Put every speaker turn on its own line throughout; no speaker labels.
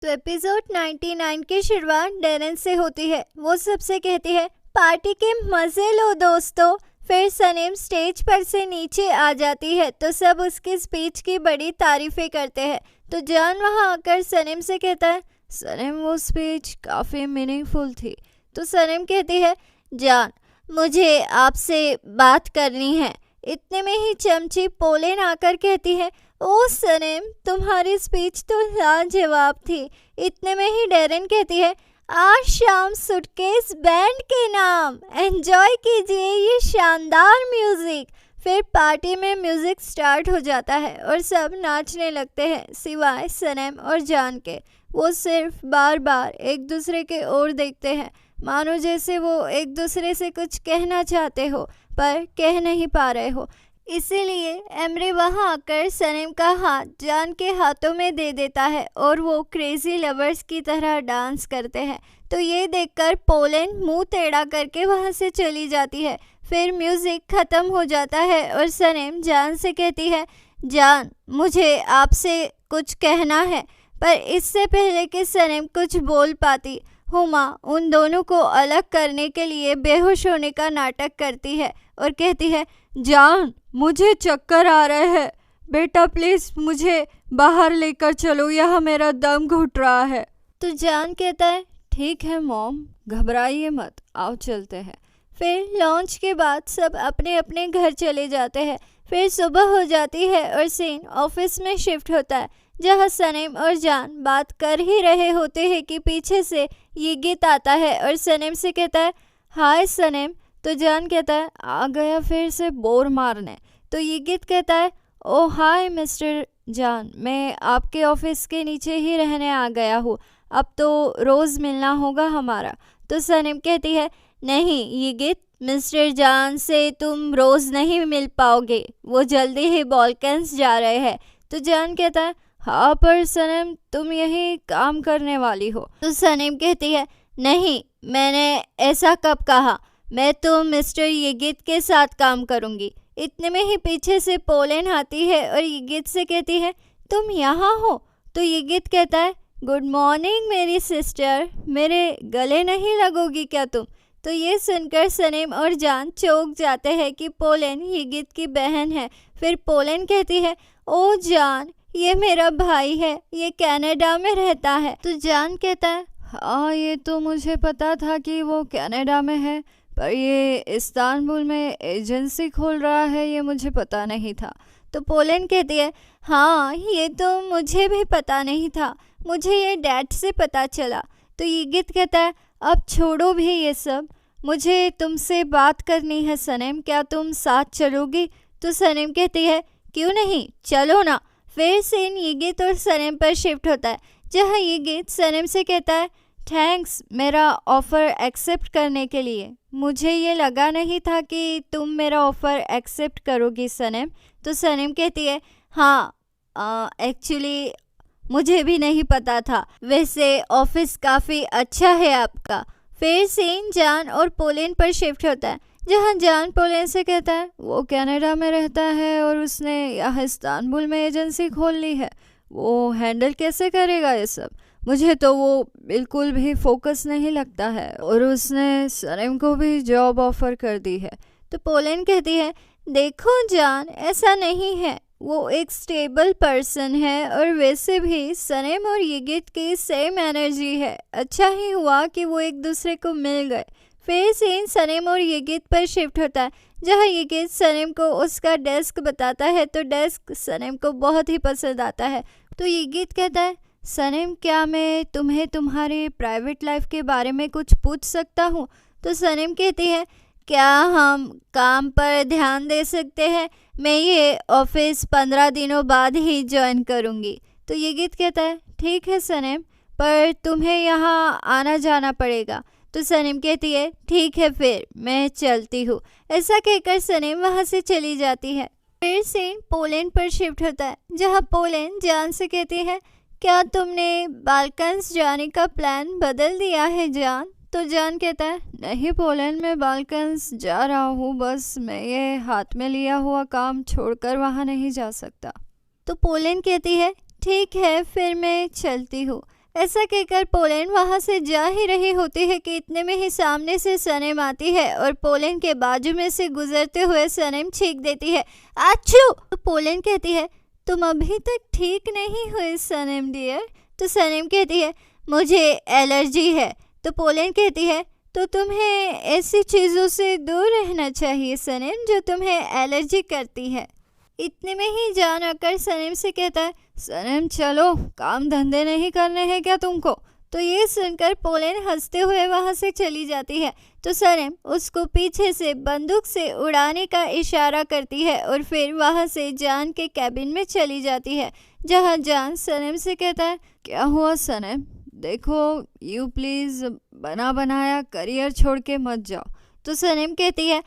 Episode 99 की शुरुआत Darren से होती है। वो सबसे कहती है, पार्टी के मजे लो दोस्तों। फिर सनीम स्टेज पर से नीचे आ जाती है तो सब उसकी स्पीच की बड़ी तारीफें करते हैं। तो जान वहां आकर सनीम से कहता है, सनीम वो स्पीच काफ़ी मीनिंगफुल थी। तो सनीम कहती है, जान मुझे आपसे बात करनी है। इतने में ही चमची पोलेन आकर कहती है, ओ सनीम तुम्हारी स्पीच तो लाजवाब थी। इतने में ही डेरेन कहती है, आज शाम सुटकेस बैंड के नाम एंजॉय कीजिए ये शानदार म्यूजिक। फिर पार्टी में म्यूजिक स्टार्ट हो जाता है और सब नाचने लगते हैं सिवाय सनीम और जान के। वो सिर्फ बार बार एक दूसरे के ओर देखते हैं, मानो जैसे वो एक दूसरे से कुछ कहना चाहते हो पर कह नहीं पा रहे हो। इसीलिए एमरी वहां आकर सनीम का हाथ जान के हाथों में दे देता है और वो क्रेजी लवर्स की तरह डांस करते हैं। तो ये देखकर पोलेन मुंह टेढ़ा करके वहां से चली जाती है। फिर म्यूजिक खत्म हो जाता है और सनीम जान से कहती है, जान मुझे आपसे कुछ कहना है। पर इससे पहले कि सनीम कुछ बोल पाती, हुमा उन दोनों को अलग करने के लिए बेहोश होने का नाटक करती है और कहती है, जान मुझे चक्कर आ रहे हैं, बेटा प्लीज मुझे बाहर लेकर चलो, यहाँ मेरा दम घुट रहा है। तो जान कहता है, ठीक है मॉम घबराइए मत, आओ चलते हैं। फिर लॉन्च के बाद सब अपने अपने घर चले जाते हैं। फिर सुबह हो जाती है और सीन ऑफिस में शिफ्ट होता है, जहाँ सनीम और जान बात कर ही रहे होते हैं कि पीछे से ये गीत आता है और सनीम से कहता है, हाय सनीम। तो जान कहता है, आ गया फिर से बोर मारने। तो ये गीत कहता है, ओ हाय मिस्टर जान, मैं आपके ऑफिस के नीचे ही रहने आ गया हूँ, अब तो रोज़ मिलना होगा हमारा। तो सनीम कहती है, नहीं ये गीत मिस्टर जान से तुम रोज़ नहीं मिल पाओगे, वो जल्दी ही बॉल्कन्स जा रहे हैं। तो जान कहता है, हाँ पर सनीम तुम यही काम करने वाली हो। तो सनीम कहती है, नहीं मैंने ऐसा कब कहा, मैं तो मिस्टर येगित के साथ काम करूंगी। इतने में ही पीछे से पोलेन आती है और येगित से कहती है, तुम यहाँ हो। तो येगित कहता है, गुड मॉर्निंग मेरी सिस्टर, मेरे गले नहीं लगोगी क्या तुम। तो ये सुनकर सनीम और जान चौंक जाते हैं कि पोलेन येगित की बहन है। फिर पोलेन कहती है, ओ जान ये मेरा भाई है, ये कनाडा में रहता है। तो जान कहता है, हाँ ये तो मुझे पता था कि वो कनाडा में है, पर ये इस्तांबुल में एजेंसी खोल रहा है ये मुझे पता नहीं था। तो पोलेन कहती है, हाँ ये तो मुझे भी पता नहीं था, मुझे ये डैड से पता चला। तो येगित कहता है, अब छोड़ो भी ये सब, मुझे तुमसे बात करनी है सनीम, क्या तुम साथ चलोगी। तो सनीम कहती है, क्यों नहीं चलो ना। फिर सीन येगित और सनीम पर शिफ्ट होता है, जहाँ येगित सनीम से कहता है, थैंक्स मेरा ऑफ़र एक्सेप्ट करने के लिए, मुझे ये लगा नहीं था कि तुम मेरा ऑफ़र एक्सेप्ट करोगी सनीम। तो सनीम कहती है, हाँ एक्चुअली मुझे भी नहीं पता था, वैसे ऑफिस काफ़ी अच्छा है आपका। फिर सीन जान और पोलेन पर शिफ्ट होता है, जहाँ जान पोलेन से कहता है, वो कनाडा में रहता है और उसने यहाँ इस्तांबुल में एजेंसी खोल ली है, वो हैंडल कैसे करेगा ये सब, मुझे तो वो बिल्कुल भी फोकस नहीं लगता है, और उसने सनीम को भी जॉब ऑफर कर दी है। तो पोलेन कहती है, देखो जान ऐसा नहीं है, वो एक स्टेबल पर्सन है और वैसे भी सनीम और येगित की सेम एनर्जी है, अच्छा ही हुआ कि वो एक दूसरे को मिल गए। फिर सीन सनीम और येगित पर शिफ्ट होता है, जहाँ येगित सनीम को उसका डेस्क बताता है तो डेस्क सनीम को बहुत ही पसंद आता है। तो येगित कहता है, सनीम क्या मैं तुम्हें तुम्हारी प्राइवेट लाइफ के बारे में कुछ पूछ सकता हूँ। तो सनीम कहती है, क्या हम काम पर ध्यान दे सकते हैं, मैं ये ऑफिस 15 दिनों बाद ही ज्वाइन करूँगी। तो येगित कहता है, ठीक है सनीम, पर तुम्हें यहाँ आना जाना पड़ेगा। तो सनीम कहती है, ठीक है फिर मैं चलती हूँ। ऐसा कहकर सनीम वहाँ से चली जाती है। फिर सीन पोलैंड पर शिफ्ट होता है, जहाँ पोलैंड जान से कहती है, क्या तुमने बाल्कन्स जाने का प्लान बदल दिया है जान। तो जान कहता है, नहीं पोलैंड में बाल्कन्स जा रहा हूँ, बस मैं ये हाथ में लिया हुआ काम छोड़कर वहाँ नहीं जा सकता। तो पोलैंड कहती है, ठीक है फिर मैं चलती हूँ। ऐसा कहकर पोलैंड वहां से जा ही रही होती है कि इतने में ही सामने से सनम आती है और पोलैंड के बाजू में से गुजरते हुए सनम छींक देती है, आच्छू। तो पोलैंड कहती है, तुम अभी तक ठीक नहीं हुई सनम डियर। तो सनम कहती है, मुझे एलर्जी है। तो पोलैंड कहती है, तो तुम्हें ऐसी चीज़ों से दूर रहना चाहिए सनम जो तुम्हें एलर्जी करती है। इतने में ही जान आकर सनम से कहता है, सनम चलो, काम धंधे नहीं करने हैं क्या तुमको। तो ये सुनकर पोलैंड हंसते हुए वहां से चली जाती है। तो सनम उसको पीछे से बंदूक से उड़ाने का इशारा करती है और फिर वहां से जान के कैबिन में चली जाती है, जहां जान सनम से कहता है, क्या हुआ सनम, देखो यू प्लीज़ बना बनाया करियर छोड़ के मत जाओ। तो सनम कहती है,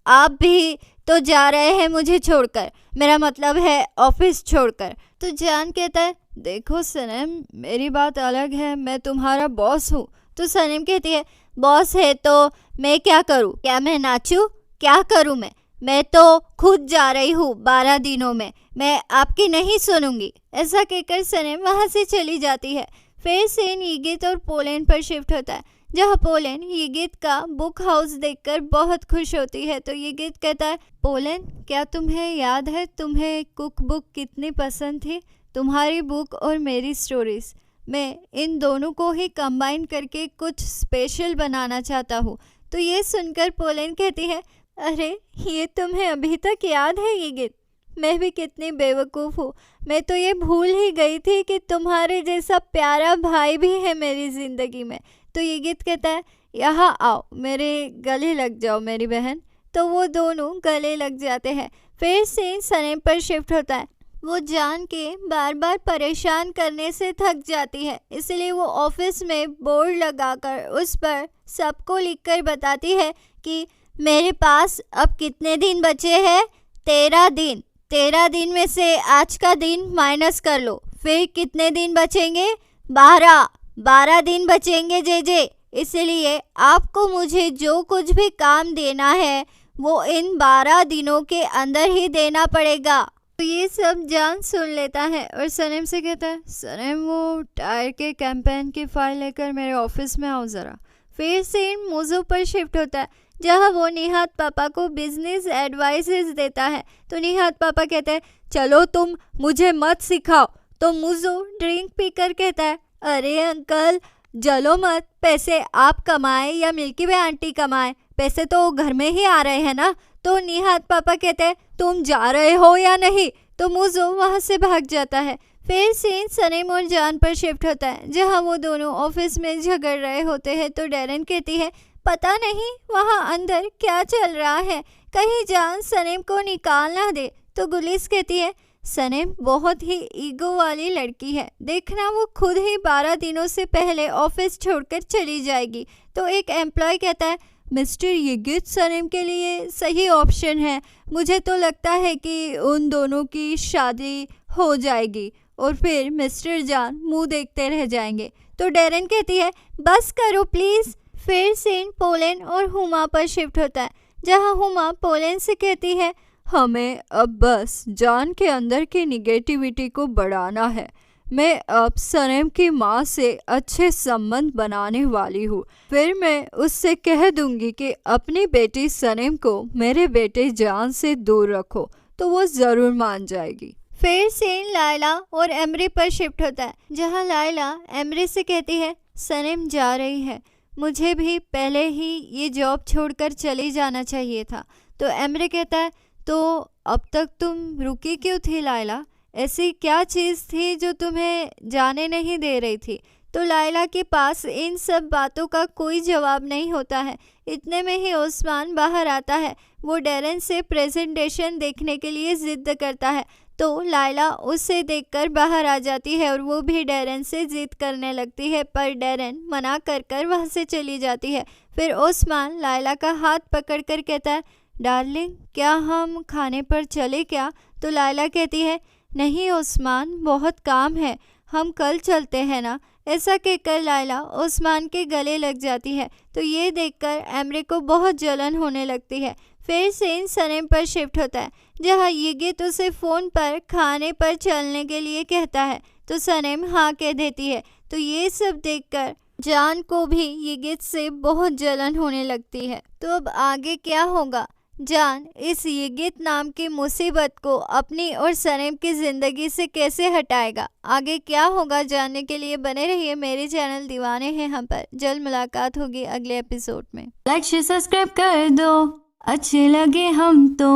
आप भी तो जा रहे हैं मुझे छोड़कर, मेरा मतलब है ऑफिस छोड़कर। तो जान कहता है, देखो सनम मेरी बात अलग है, मैं तुम्हारा बॉस हूँ। तो सनम कहती है, बॉस है तो मैं क्या करूँ, क्या मैं नाचूँ, क्या करूँ मैं तो खुद जा रही हूँ 12 दिनों में, मैं आपकी नहीं सुनूंगी। ऐसा कहकर सनम वहाँ से चली जाती है। फिर सीन यिगित और पोलैंड पर शिफ्ट होता है, जहाँ पोलैंड यिगित का बुक हाउस देखकर बहुत खुश होती है। तो यिगित कहता है, पोलैंड क्या तुम्हें याद है तुम्हें कुक बुक कितनी पसंद थी, तुम्हारी बुक और मेरी स्टोरीज, मैं इन दोनों को ही कंबाइन करके कुछ स्पेशल बनाना चाहता हूँ। तो ये सुनकर पोलैंड कहती है, अरे ये तुम्हें अभी तक याद है यिगित, मैं भी कितनी बेवकूफ़ हूँ, मैं तो ये भूल ही गई थी कि तुम्हारे जैसा प्यारा भाई भी है मेरी ज़िंदगी में। तो यिगित कहता है, यहाँ आओ, मेरे गले लग जाओ मेरी बहन। तो वो दोनों गले लग जाते हैं। फिर सीन सनम पर शिफ्ट होता है। वो जान के बार बार परेशान करने से थक जाती है, इसलिए वो ऑफिस में बोर्ड लगाकर उस पर सबको लिखकर बताती है कि मेरे पास अब कितने दिन बचे हैं, 13 दिन। 13 दिन में से आज का दिन माइनस कर लो, फिर कितने दिन बचेंगे, 12 दिन बचेंगे जे। इसलिए आपको मुझे जो कुछ भी काम देना है वो इन 12 दिनों के अंदर ही देना पड़ेगा। तो ये सब जान सुन लेता है और सनम से कहता है, सनम वो टायर के कैंपेन की फाइल लेकर मेरे ऑफिस में आओ ज़रा। फिर सीन मोज़ो पर शिफ्ट होता है, जहाँ वो निहात पापा को बिजनेस एडवाइसेस देता है। तो निहात पापा कहते हैं, चलो तुम मुझे मत सिखाओ। तो मोज़ो ड्रिंक पीकर कहता है, अरे अंकल जलो मत, पैसे आप कमाए या मिल्की वे आंटी कमाए, पैसे तो घर में ही आ रहे हैं ना। तो निहात पापा कहते हैं, तुम जा रहे हो या नहीं। तो मोज़ो वहाँ से भाग जाता है। फिर सीन सनम और जान पर शिफ्ट होता है, जहाँ वो दोनों ऑफिस में झगड़ रहे होते हैं। तो डैरेन कहती है, पता नहीं वहाँ अंदर क्या चल रहा है, कहीं जान सनम को निकाल ना दे। तो गुलिस कहती है, सनम बहुत ही ईगो वाली लड़की है, देखना वो खुद ही 12 दिनों से पहले ऑफिस छोड़कर चली जाएगी। तो एक एम्प्लॉय कहता है, मिस्टर यिगित सनम के लिए सही ऑप्शन है, मुझे तो लगता है कि उन दोनों की शादी हो जाएगी और फिर मिस्टर जान मुंह देखते रह जाएंगे। तो डैरेन कहती है, बस करो प्लीज़। फिर सीन पोलैंड और हुमा पर शिफ्ट होता है, जहां हुमा पोलैंड से कहती है, हमें अब बस जान के अंदर की निगेटिविटी को बढ़ाना है, मैं अब सनम की माँ से अच्छे संबंध बनाने वाली हूँ, फिर मैं उससे कह दूंगी कि अपनी बेटी सनम को मेरे बेटे जान से दूर रखो, तो वो ज़रूर मान जाएगी। फिर सीन लायला और एमरी पर शिफ्ट होता है, जहाँ लायला एमरी से कहती है, सनम जा रही है, मुझे भी पहले ही ये जॉब छोड़कर चले जाना चाहिए था। तो एमरी कहता है, तो अब तक तुम रुकी क्यों थी लायला, ऐसी क्या चीज़ थी जो तुम्हें जाने नहीं दे रही थी। तो लायला के पास इन सब बातों का कोई जवाब नहीं होता है। इतने में ही ओस्मान बाहर आता है, वो डैरेन से प्रेजेंटेशन देखने के लिए ज़िद करता है। तो लायला उसे देखकर बाहर आ जाती है और वो भी डैरेन से ज़िद करने लगती है, पर डैरेन मना कर वहाँ से चली जाती है। फिर ओस्मान लायला का हाथ पकड़कर कहता है, डार्लिंग क्या हम खाने पर चले क्या। तो लायला कहती है, नहीं ओस्मान बहुत काम है, हम कल चलते हैं ना। ऐसा कहकर लायला ओस्मान के गले लग जाती है। तो ये देखकर एमरी को बहुत जलन होने लगती है। फिर सीन सनम पर शिफ्ट होता है, जहाँ यिगित उसे फ़ोन पर खाने पर चलने के लिए कहता है। तो सनम हाँ कह देती है। तो ये सब देखकर जान को भी यिगित से बहुत जलन होने लगती है। तो अब आगे क्या होगा? जान इस यिगित नाम की मुसीबत को अपनी और सनीम की जिंदगी से कैसे हटाएगा? आगे क्या होगा जानने के लिए बने रहिए मेरे चैनल दीवाने हैं हम पर। जल्द मुलाकात होगी अगले एपिसोड में।
लाइक शेयर सब्सक्राइब कर दो, अच्छे लगे हम तो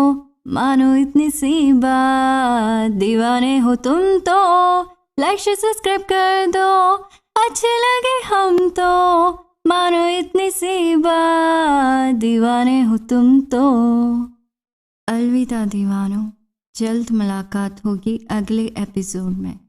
मानो इतनी सी बात, दीवाने हो तुम तो। लाइक शेयर सब्सक्राइब कर दो, अच्छे लगे हम तो मानो इतनी सी बात, दीवाने हो तुम तो। अलविदा दीवानों, जल्द मुलाकात होगी अगले एपिसोड में।